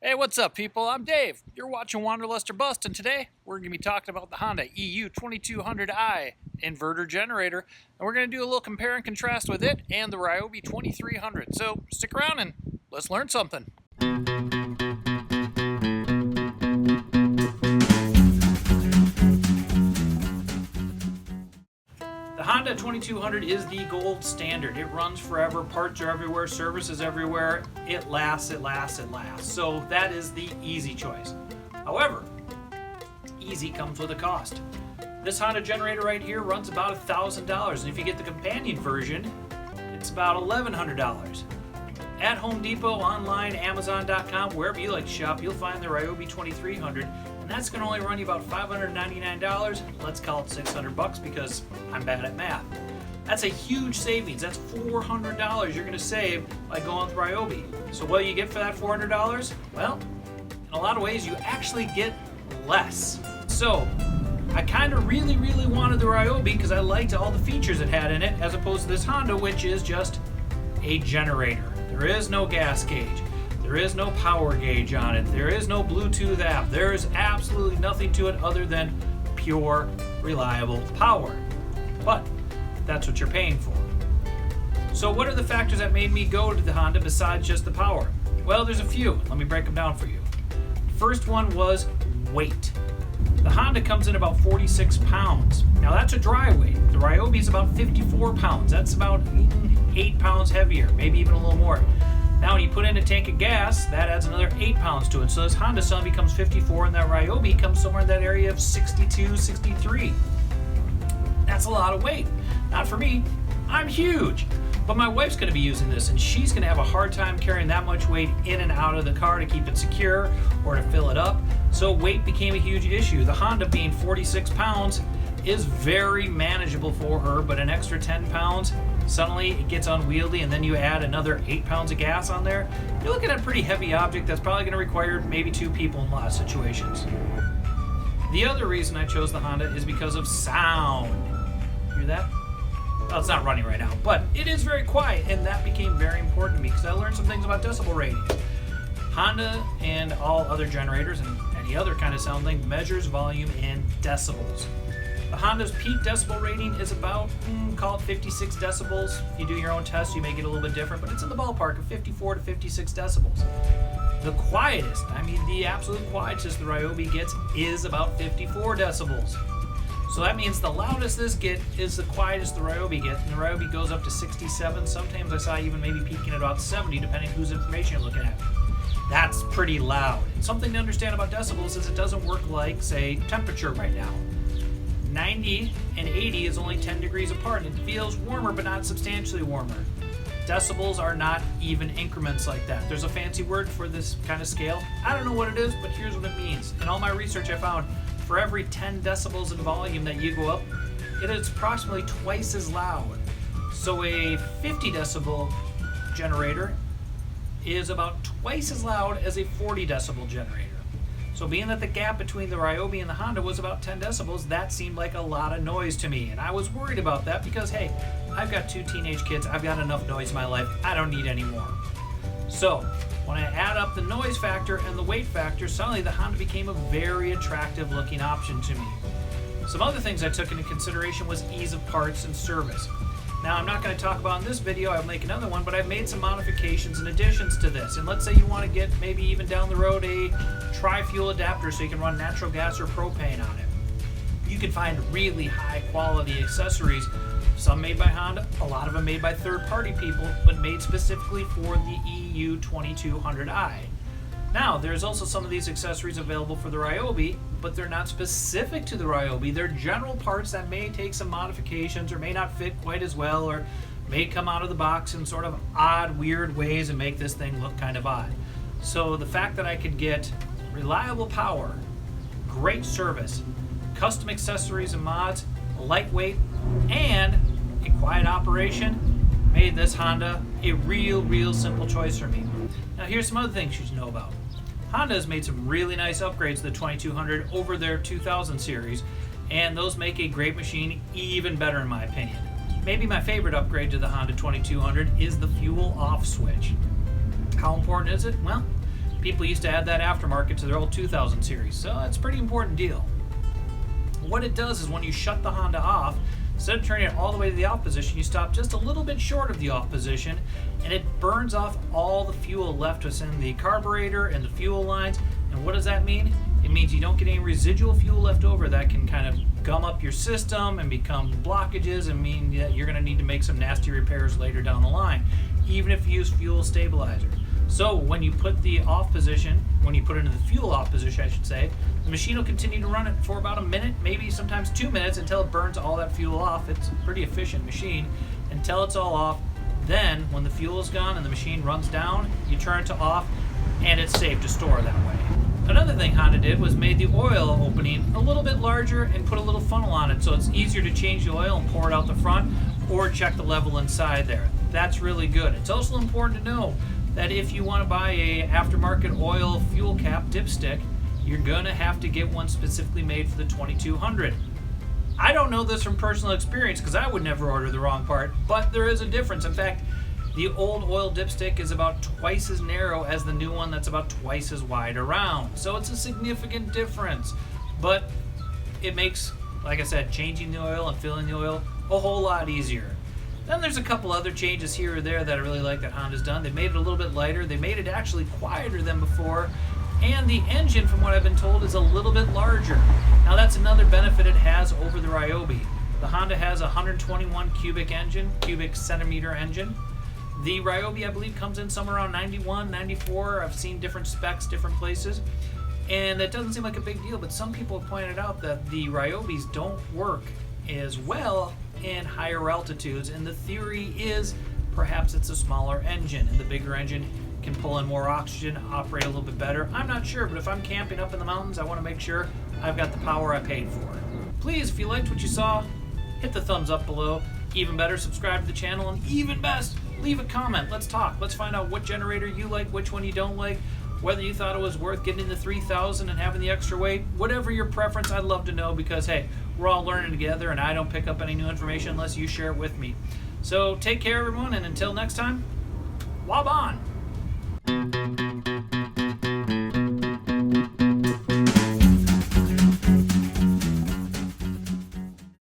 Hey, what's up, people? I'm Dave. You're watching Wanderlust or Bust, and today we're going to be talking about the Honda EU2200i inverter generator, and we're going to do a little compare and contrast with it and the Ryobi 2300. So stick around and let's learn something. The Honda 2200 is the gold standard. It runs forever, parts are everywhere, service is everywhere, it lasts. So that is the easy choice. However, easy comes with a cost. This Honda generator right here runs about $1,000, and if you get the companion version, it's about $1,100. At Home Depot, online, Amazon.com, wherever you like to shop, you'll find the Ryobi 2300, and that's going to only run you about $599. Let's call it $600 because I'm bad at math. That's a huge savings. That's $400 you're going to save by going with Ryobi. So what do you get for that $400? Well, in a lot of ways, you actually get less. So I kind of really wanted the Ryobi because I liked all the features it had in it, as opposed to this Honda, which is just a generator. There is no gas gauge. There is no power gauge on it. There is no Bluetooth app. There is absolutely nothing to it other than pure, reliable power. But that's what you're paying for. So what are the factors that made me go to the Honda besides just the power? Well, there's a few. Let me break them down for you. First one was weight. The Honda comes in about 46 pounds. Now that's a dry weight. The Ryobi is about 54 pounds. That's about 8 pounds heavier, maybe even a little more. Now when you put in a tank of gas, that adds another 8 pounds to it. So this Honda suddenly becomes 54 and that Ryobi comes somewhere in that area of 62, 63. That's a lot of weight. Not for me. I'm huge. But my wife's going to be using this, and she's going to have a hard time carrying that much weight in and out of the car to keep it secure or to fill it up. So weight became a huge issue. The Honda, being 46 pounds, is very manageable for her, but an extra 10 pounds, suddenly it gets unwieldy, and then you add another 8 pounds of gas on there. You're looking at a pretty heavy object that's probably going to require maybe 2 people in a lot of situations. The other reason I chose the Honda is because of sound. Hear that? Well, it's not running right now, but it is very quiet, and that became very important to me because I learned some things about decibel rating. Honda and all other generators and any other kind of sound thing measures volume in decibels. The Honda's peak decibel rating is about, call it 56 decibels. If you do your own test, you may get a little bit different, but it's in the ballpark of 54 to 56 decibels. The quietest, the absolute quietest the Ryobi gets is about 54 decibels. So that means the loudest this gets is the quietest the Ryobi gets, and the Ryobi goes up to 67. Sometimes I saw even maybe peaking at about 70, depending on whose information you're looking at. That's pretty loud. And something to understand about decibels is it doesn't work like, say, temperature right now. 90 and 80 is only 10 degrees apart, and it feels warmer, but not substantially warmer. Decibels are not even increments like that. There's a fancy word for this kind of scale. I don't know what it is, but here's what it means. In all my research, I found for every 10 decibels in volume that you go up, it is approximately twice as loud. So a 50 decibel generator is about twice as loud as a 40 decibel generator. So being that the gap between the Ryobi and the Honda was about 10 decibels, that seemed like a lot of noise to me. And I was worried about that because, hey, I've got 2 teenage kids. I've got enough noise in my life. I don't need any more. So when I add up the noise factor and the weight factor, suddenly the Honda became a very attractive looking option to me. Some other things I took into consideration was ease of parts and service. Now, I'm not going to talk about in this video, I'll make another one, but I've made some modifications and additions to this. And let's say you want to get maybe even down the road a TriFuel adapter so you can run natural gas or propane on it. You can find really high quality accessories, some made by Honda, a lot of them made by third-party people, but made specifically for the EU2200i. Now, there's also some of these accessories available for the Ryobi, but they're not specific to the Ryobi. They're general parts that may take some modifications or may not fit quite as well or may come out of the box in sort of odd, weird ways and make this thing look kind of odd. So the fact that I could get reliable power, great service, custom accessories and mods, lightweight, and a quiet operation made this Honda a real simple choice for me. Now here's some other things you should know about. Honda has made some really nice upgrades to the 2200 over their 2000 series, and those make a great machine even better in my opinion. Maybe my favorite upgrade to the Honda 2200 is the fuel off switch. How important is it? Well, People used to add that aftermarket to their old 2000 series, so it's a pretty important deal. What it does is when you shut the Honda off, instead of turning it all the way to the off position, you stop just a little bit short of the off position, and it burns off all the fuel left within the carburetor and the fuel lines. And what does that mean? It means you don't get any residual fuel left over that can kind of gum up your system and become blockages and mean that you're going to need to make some nasty repairs later down the line, even if you use fuel stabilizer. So when you put the off position, when you put it into the fuel off position, I should say, the machine will continue to run it for about a minute, maybe sometimes 2 minutes, until it burns all that fuel off. It's a pretty efficient machine until it's all off. Then when the fuel is gone and the machine runs down, you turn it to off, and it's safe to store that way. Another thing Honda did was made the oil opening a little bit larger and put a little funnel on it, so it's easier to change the oil and pour it out the front or check the level inside there. That's really good. It's also important to know that if you want to buy a aftermarket oil fuel cap dipstick, you're going to have to get one specifically made for the 2200. I don't know this from personal experience because I would never order the wrong part, but there is a difference. In fact, the old oil dipstick is about twice as narrow as the new one that's about twice as wide around. So it's a significant difference. But it makes, like I said, changing the oil and filling the oil a whole lot easier. Then there's a couple other changes here or there that I really like that Honda's done. They made it a little bit lighter. They made it actually quieter than before. And the engine, from what I've been told, is a little bit larger. Now that's another benefit it has over the Ryobi. The Honda has a 121 cubic centimeter engine. The Ryobi, I believe, comes in somewhere around 91, 94. I've seen different specs, different places. And that doesn't seem like a big deal, but some people have pointed out that the Ryobis don't work as well in higher altitudes. And the theory is perhaps it's a smaller engine, and the bigger engine can pull in more oxygen, operate a little bit better. I'm not sure, but if I'm camping up in the mountains, I want to make sure I've got the power I paid for. Please, if you liked what you saw, hit the thumbs up below. Even better, subscribe to the channel, and even best, leave a comment. Let's talk. Let's find out what generator you like, which one you don't like, whether you thought it was worth getting into 3000 and having the extra weight. Whatever your preference, I'd love to know, because hey, we're all learning together and I don't pick up any new information unless you share it with me. So take care, everyone, and until next time, wob on.